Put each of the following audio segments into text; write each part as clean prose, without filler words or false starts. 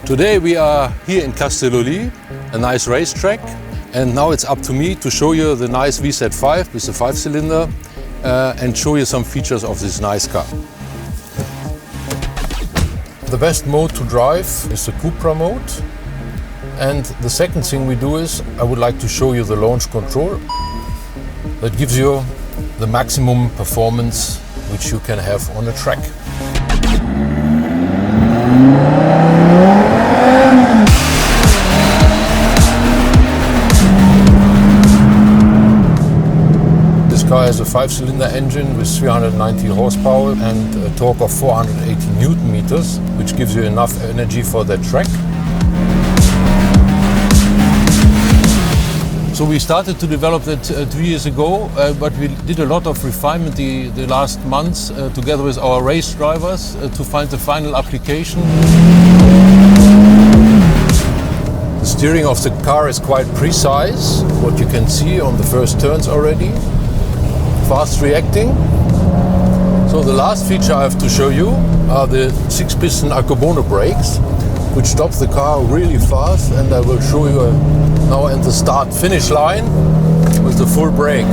Today we are here in Castelloli, a nice racetrack, and now it's up to me to show you the nice VZ5 with the 5-cylinder and show you some features of this nice car. The best mode to drive is the Cupra mode, and the second thing we do is I would like to show you the launch control that gives you the maximum performance which you can have on a track. This car has a 5-cylinder engine with 390 horsepower and a torque of 480 Newton meters, which gives you enough energy for that track. So we started to develop that 2 years ago, but we did a lot of refinement the last months together with our race drivers to find the final application. The steering of the car is quite precise, what you can see on the first turns already. Fast reacting. So the last feature I have to show you are the 6-piston Accobono brakes, which stop the car really fast, and I will show you now at the start-finish line with the full brake.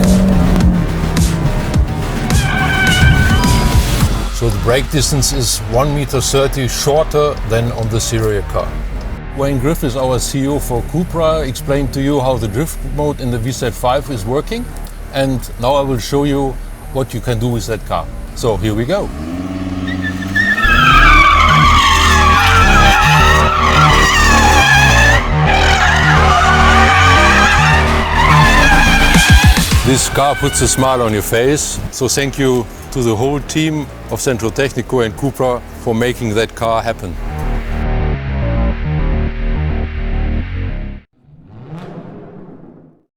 So the brake distance is 1.30 meters shorter than on the serial car. Wayne Griffiths, our CEO for Cupra, explained to you how the drift mode in the VZ5 is working, and now I will show you what you can do with that car. So here we go. This car puts a smile on your face, so thank you to the whole team of Centro Tecnico and Cupra for making that car happen.